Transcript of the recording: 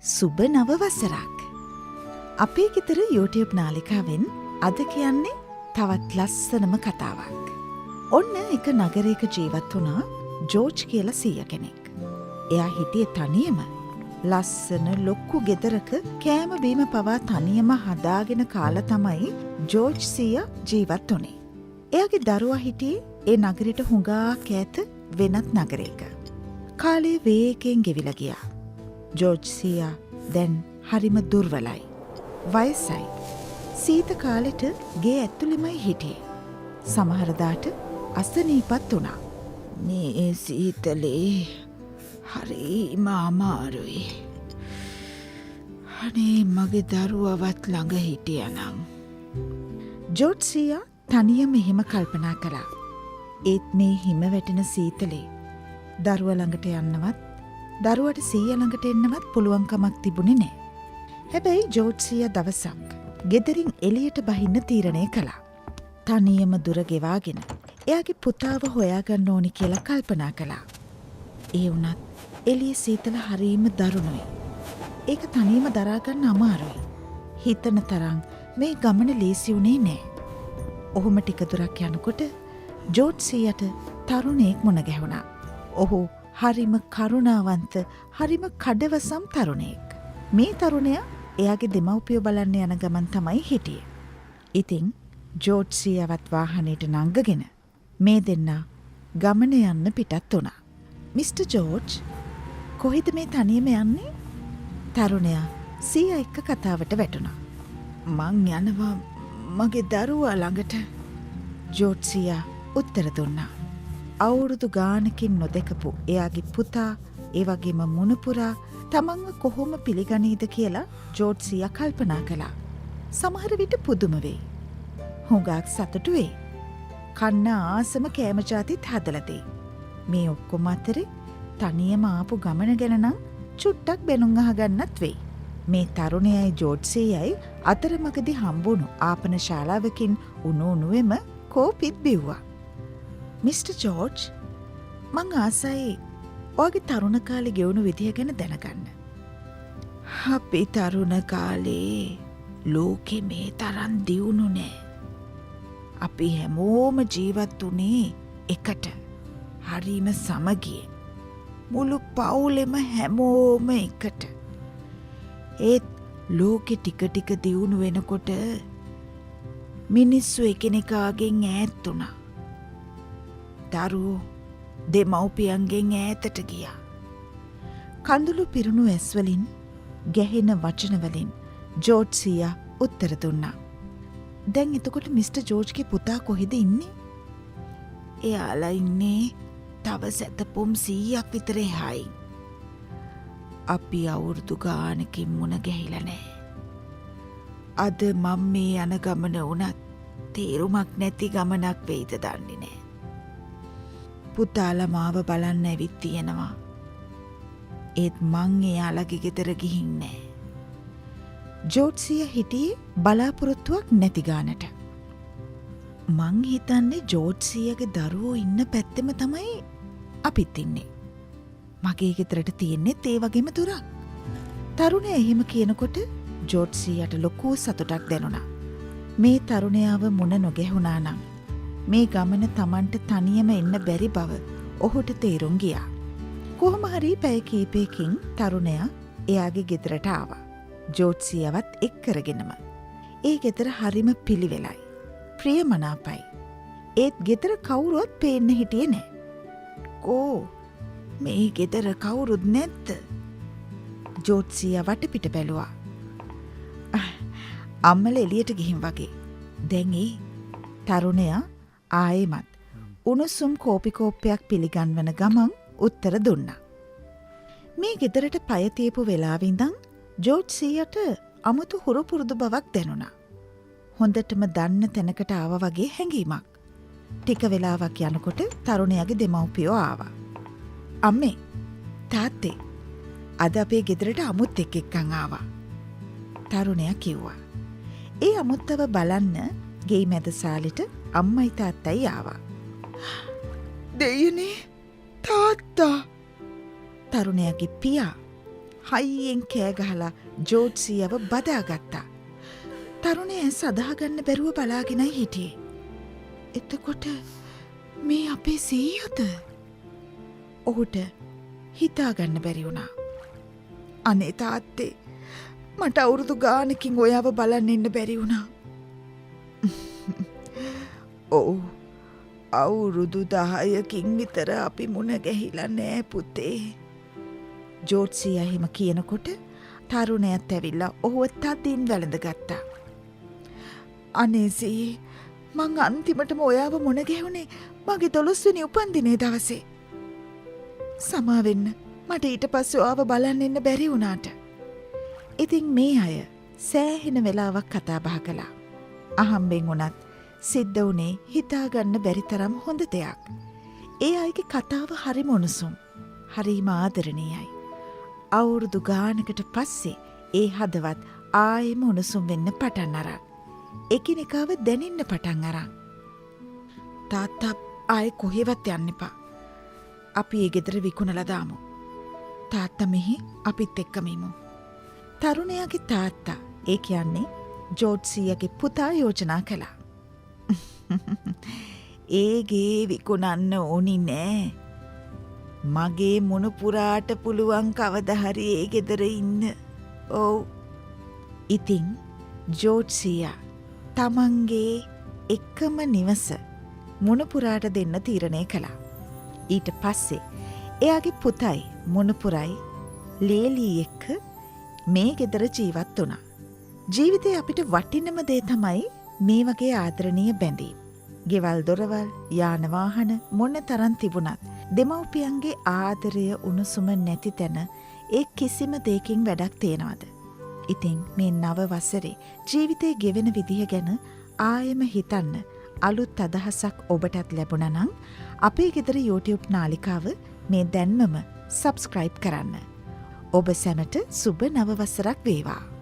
සුබ නව වසරක්. අපේ ගෙදර YouTube නාලිකාවෙන් අද කියන්නේ තවත් ලස්සනම කතාවක්. ඔන්න එක නගරයක ජීවත් වුණා ජෝර්ජ් කියලා සීය කෙනෙක්. එයා හිටියේ තනියම. ලස්සන ලොක්කු ගෙදරක කෑම බීම පවා තනියම හදාගෙන කාලා තමයි ජෝර්ජ් සීයා ජීවත් වුණේ. එයාගේ දරුවා හිටියේ ඒ නගරෙට හුඟක් ඈත වෙනත් නගරයක. කාලේ වේගයෙන් ගෙවිලා ගියා. ජෝර්ජ් සීයා දැන් හරිම දුර්වලයි. වයසයි. සීත කාලෙට ගේ ඇතුළෙමයි හිටියේ. සමහරදාට අසනීපත් වුණා. මේ සීතලේ හරිම අමාරුයි. අනේ මගේ දරුවවත් ළඟ හිටියනම්. ජෝර්ජ් සීයා තනියම එහෙම කල්පනා කළා. ඒත් මේ හිම වැටෙන සීතලේ දරුවා ළඟට යන්නවත් දරුවට සීයා ළඟට එන්නවත් පුළුවන්කමක් තිබුණේ නැහැ. හැබැයි ජෝර්ජ් සීයා දවසක් ගෙදරින් එළියට බහින්න තීරණය කළා. තනියම දුර ගෙවාගෙන එයාගේ පුතාව හොයාගන්න ඕනි කියලා කල්පනා කළා. ඒ වුණත් එළිය සීතල හරීම දරුණුයි. ඒක තනියම දරා ගන්න අමාරුයි. හිතන තරම් මේ ගමන ලේසි වුණේ නැහැ. ඔහුම ටික දුරක් යනකොට ජෝර්ජ් සීයාට තරුණයෙක් මුණ ගැහුණා. ඔහු හරිම කරුණාවන්ත, හරිම කඩවසම් තරුණයෙක්. මේ තරුණයා එයාගේ දෙමව්පියෝ බලන්න යන ගමන් තමයි හිටියේ. ඉතින් ජෝර්ජ් සීයාවත් වාහනේට නංගගෙන මේ දෙන්නා ගමන යන්න පිටත් වුණා. මිස්ටර් ජෝර්ජ්, කොහෙද මේ තනියම යන්නේ? තරුණයා සීයා එක්ක කතාවට වැටුණා. මං යනවා මගේ දරුවා ළඟට. ජෝර්ජ් සීයා උත්තර දුන්නා. අවුරුදු ගානකින් නොදකපු එයාගේ පුතා, ඒ වගේම මුණුපුරා තමන්ව කොහොම පිළිගනීද කියලා ජෝර්ජ් සීයා කල්පනා කළා. සමහර විට පුදුම වෙයි. හුඟක් සතුටු වෙයි. කන්න ආසම කෑම ජාතිත් හදලා දෙයි. මේ ඔක්කොම අතරේ තනියම ආපු ගමන ගැන නම් චුට්ටක් බැනුම් අහගන්නත් වෙයි. මේ තරුණයයි ජෝර්ජ් සීයයි අතරමඟදී හම්බුණු ආපන ශාලාවකින් උණු උණුවෙම කෝපිත් බිව්වා. මිස්ටර් ජෝර්ජ්, මං ආසයි ඔයාගේ තරුණ කාලේ ගෙවුණු විදිය ගැන දැනගන්න. අපි තරුණ කාලේ ලෝකෙ මේ තරම් දියුණු නෑ. අපි හැමෝම ජීවත් වුණේ එකට. හරිම සමගියෙන්. මුළු පවුලෙම හැමෝම එකට. ඒත් ලෝකෙ ටික ටික දියුණු වෙනකොට මිනිස්සු එකිනෙකාගෙන් ඈත් වුණා. දරුවෝ දෙමව්පියන්ගෙන් ඈතට ගියා. කඳුළු පිරුණු ඇස්වලින් ගැහෙන වචනවලින් ජෝර්ජ් සීයා උත්තර දුන්නා. දැන් එතකොට මිස්ටර් ජෝර්ජ්ගේ පුතා කොහෙද ඉන්නේ? එයාලා ඉන්නේ තව සැතපුම් 100ක් විතර එහායින්. අපි අවුරුදු ගානකින් මුණ ගැහිලා නැහැ. අද මම මේ යන ගමන වුණත් තේරුමක් නැති ගමනක් වෙයිද දන්නේ නැහැ. පුතාලා මාව බලන්න ඇවිත් තියෙනවා. ඒත් මං එයාලගේ ගෙදර ගිහින් නැහැ. ජෝර්ජ් සීයා හිටියේ බලාපොරොත්තුවක් නැති ගානට. මං හිතන්නේ ජෝර්ජ් සීයාගේ දරුවෝ ඉන්න පැත්තෙම තමයි අපිත් ඉන්නේ. මගේ ගෙදරට තියෙන්නේත් ඒ වගේම දුරක්. තරුණයා එහෙම කියනකොට ජෝර්ජ් සීයාට ලොකු සතුටක් දැනුණා. මේ තරුණයාව මුණ නොගැහුණා නම් මේ ගමන Tamanට තනියම එන්න බැරි බව ඔහුට තේරුම් ගියා. කොහොම හරි පැය කීපයකින් තරුණයා එයාගේ ගෙදරට ආවා. ජෝර්ජ් සීයාවත් එක් කරගෙනම. ඒ ගෙදර හරිම පිළිවෙලයි. ප්‍රියමනාපයි. ඒත් ගෙදර කවුරුවත් පේන්න හිටියේ නෑ. කෝ මේ ගෙදර කවුරුත් නැද්ද? ජෝර්ජ් සීයා වටපිට බැලුවා. අම්මලා එළියට ගිහින් වගේ. දැන් ඒ තරුණයා ආයෙමත් උණුසුම් කෝපි කෝප්පයක් පිළිගන්වන ගමන් උත්තර දුන්නා. මේ ගෙදරට පය තියපු වෙලාවෙ ඉඳන් ජෝර්ජ් සීයාට අමුතු හුරු පුරුදු බවක් දැනුණා. හොඳටම දන්න තැනකට ආවා වගේ හැඟීමක්. ටික වෙලාවක් යනකොට තරුණයාගේ දෙමව්පියෝ ආවා. අම්මේ, තාත්තේ, අද අපේ ගෙදරට අමුත්තෙක් එක්කන් ආවා. තරුණයා කිව්වා. ඒ අමුත්තව බලන්න ගෙයි මැද සාලෙට අම්මයි තාත්තයි ආවා. දෙයනේ තාත්තා! තරුණයාගේ පියා හයියෙන් කෑ ගහලා ජෝඩ්සියව බදාගත්තා. තරුණය සදාගන්න බැරුව බලාගෙනයි හිටියේ. එතකොට මේ අපේ සීයද? ඔහුට හිතාගන්න බැරි වුණා. අනේ තාත්තේ, මට අවුරුදු ගානකින් ඔයාව බලන්න ඉන්න බැරි වුණා. ඔව්, අවුරුදු 10කින් විතර අපි මුණ ගැහිලා නෑ පුතේ. ජෝඩ්සියා එහෙම කියනකොට තරුණයත් ඇවිල්ලා ඔහුව තදින් වැළඳගත්තා. අනේ සී, මං අන්තිමටම ඔයාව මුණ ගැහුනේ මගේ 12 වෙනි උපන්දිනේ දවසේ. සමාවෙන්න, මට ඊට පස්සේ ඔයාව බලන්න ඉන්න බැරි වුණාට. ඉතින් මේ අය සෑහෙන වෙලාවක් කතා බහ කළා. අහම්බෙන් වුණත් සිද්ධ වුණේ හිතාගන්න බැරි තරම් හොඳ දෙයක්. ඒ අයගේ කතාව හරිම උණුසුම්, හරිම ආදරණීයයි. අවුරුදු ගානකට පස්සේ ඒ හදවත් ආයෙම උණුසුම් වෙන්න පටන් අරන්. එකිනෙකාව දැනෙන්න පටන් අරන්. තාත්තා ආයෙ කොහෙවත් යන්න එපා. අපි ඒ ගෙදර විකුණලා දාමු. තාත්තා මෙහි අපිත් එක්කම ඉමු. තරුණයාගේ තාත්තා, ඒ කියන්නේ ජෝඩ්සියාගේ පුතා යෝජනා කළා. ඒ ගේ විකුණන්න ඕනි නෑ. මගේ මුණුපුරාට පුළුවන් කවදා හරි ඒ ගෙදර ඉන්න. ඔව්. ඉතින් ජෝඩ්සියා තමන්ගේ එකම නිවස මුණුපුරාට දෙන්න තීරණය කළා. ඊට පස්සේ එයාගේ පුතයි මුණුපුරයි ලේලී එක්ක මේ ගෙදර ජීවත් වුණා. ජීවිතේ අපිට වටිනම දේ තමයි මේ වගේ ආදරණීය බැඳීම්. ගෙවල් දොරවල්, යාන වාහන මොන තරම් තිබුණත් දෙමව්පියන්ගේ ආදරය උණුසුම නැති තැන ඒ කිසිම දෙයකින් වැඩක් තියනවද? ඉතින් මේ නව වසරේ ජීවිතේ ගෙවෙන විදිහ ගැන ආයෙම හිතන්න අලුත් අදහසක් ඔබටත් ලැබුණා නම් අපේ ගෙදර YouTube නාලිකාව මේ දැන්මම subscribe කරන්න. ඔබ සැමට සුබ නව වසරක් වේවා.